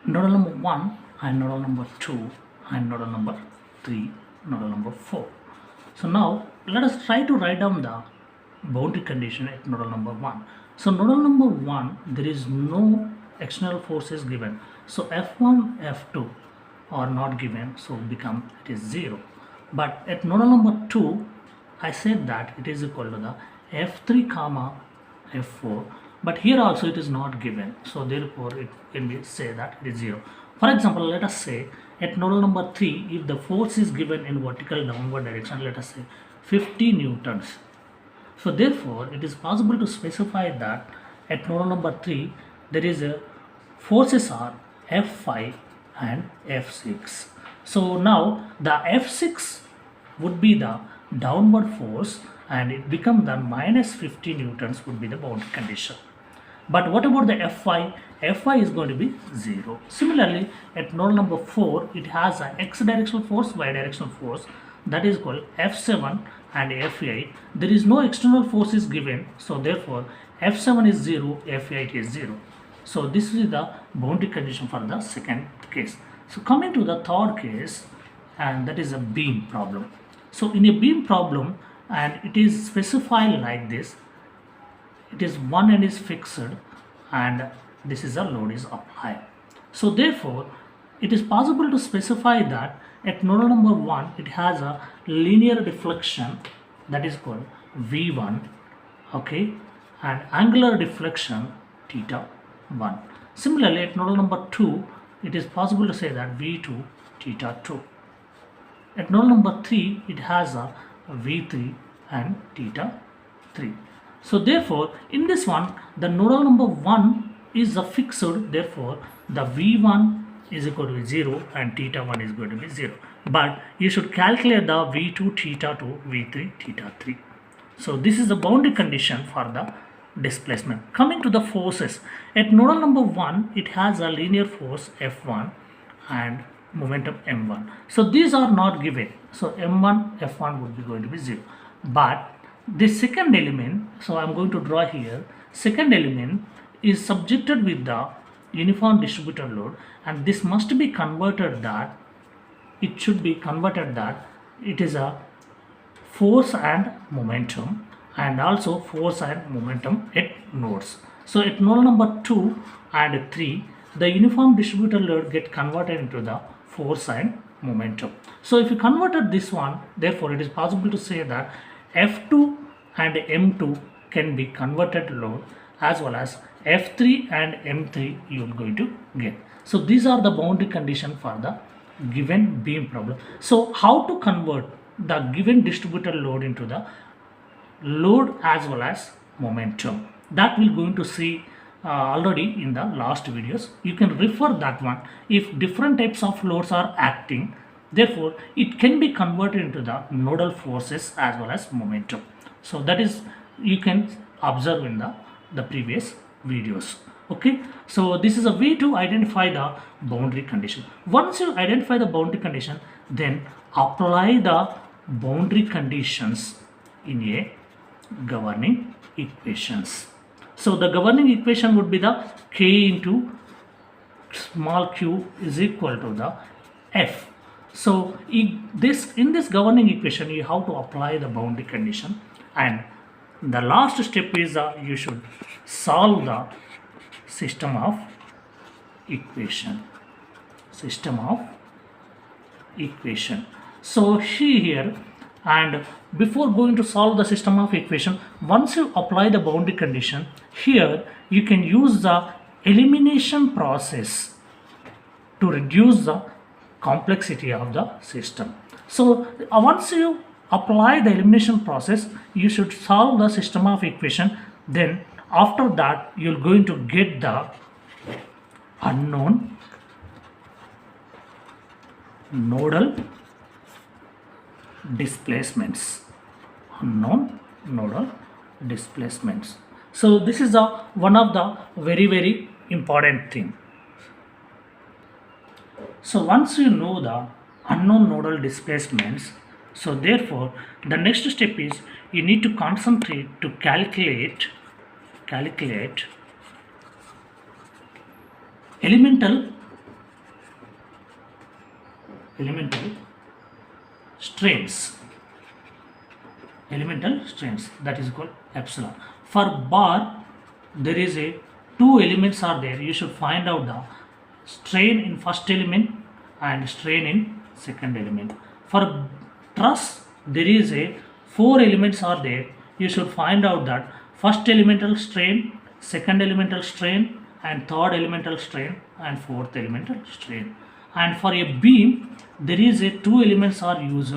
nodal number 1 and nodal number 2 and nodal number 3, nodal number 4. So now let us try to write down the boundary condition at nodal number 1. So nodal number 1, there is no external forces given. So F1, F2 are not given, so it is 0. But at nodal number 2, I said that it is equal to the F3 comma F4, but here also it is not given, so therefore it can be say that it is 0. For example, let us say at nodal number 3, if the force is given in vertical downward direction, let us say 50 newtons. So therefore it is possible to specify that at nodal number 3 there is a forces are F5 and F6. So now the F6 would be the downward force and it becomes the minus 50 newtons would be the boundary condition. But what about the F5? F5 is going to be 0. Similarly, at nodal number 4, it has an x directional force, y directional force, that is called F7 and F8. There is no external force is given, so therefore F7 is 0, F8 is 0. So this is the boundary condition for the second case. So coming to the third case, and that is a beam problem. So in a beam problem, and it is specified like this, it is one end is fixed and this is a load is applied. So therefore it is possible to specify that at nodal number 1 it has a linear deflection, that is called V1, okay, and angular deflection theta 1. Similarly at nodal number 2 it is possible to say that V2 theta 2. At nodal number 3 it has a V3 and theta 3. So therefore in this one the nodal number 1 is a fixed, therefore the V1 is equal to 0 and theta 1 is going to be 0. But you should calculate the V2 theta 2, V3 theta 3. So this is the boundary condition for the displacement. Coming to the forces, at nodal number 1 it has a linear force F1 and momentum M1. So these are not given, so M1 F1 would be going to be 0. But the second element, so I am going to draw here, second element is subjected with the uniform distributed load, and this must be converted that it should be converted that it is a force and momentum, and also force and momentum at nodes. So at node number 2 and 3 the uniform distributed load get converted into the force and momentum. So if you converted this one, therefore it is possible to say that F2 and M2 can be converted load, as well as F3 and M3 you are going to get. So these are the boundary condition for the given beam problem. So how to convert the given distributed load into the load as well as momentum, that we're going to see already in the last videos. You can refer that one. If different types of loads are acting, therefore it can be converted into the nodal forces as well as momentum. So that is you can observe in the previous videos. Okay, so this is a way to identify the boundary condition. Once you identify the boundary condition, then apply the boundary conditions in a governing equations. So the governing equation would be the k into small q is equal to the f. So in this governing equation you have to apply the boundary condition, and the last step is you should solve the system of equation. So here, and before going to solve the system of equation, once you apply the boundary condition, here you can use the elimination process to reduce the complexity of the system. So once you apply the elimination process, you should solve the system of equation. Then after that you're going to get the unknown nodal displacements. So this is one of the very important thing. So once you know the unknown nodal displacements, so therefore the next step is you need to concentrate to calculate elemental elemental strains. Elemental strains, that is called epsilon. For bar, there is a two elements are there. You should find out the strain in first element and strain in second element. For truss, there is a four elements are there. You should find out that first elemental strain, second elemental strain, and third elemental strain, and fourth elemental strain. And for a beam, there is a two elements are used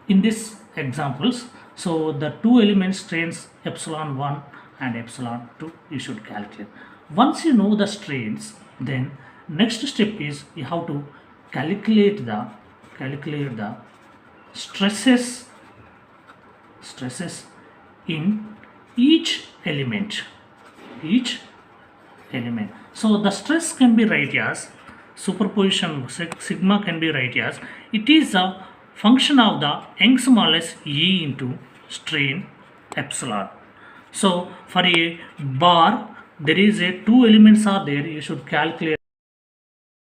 in this examples. So the two elements strains epsilon 1 and epsilon 2 you should calculate. Once you know the strains, then next step is you have to calculate the stresses in each element. So the stress can be write as superposition sigma can be write as it is a function of the Young's modulus E into strain epsilon. So for a bar, there is a two elements are there. You should calculate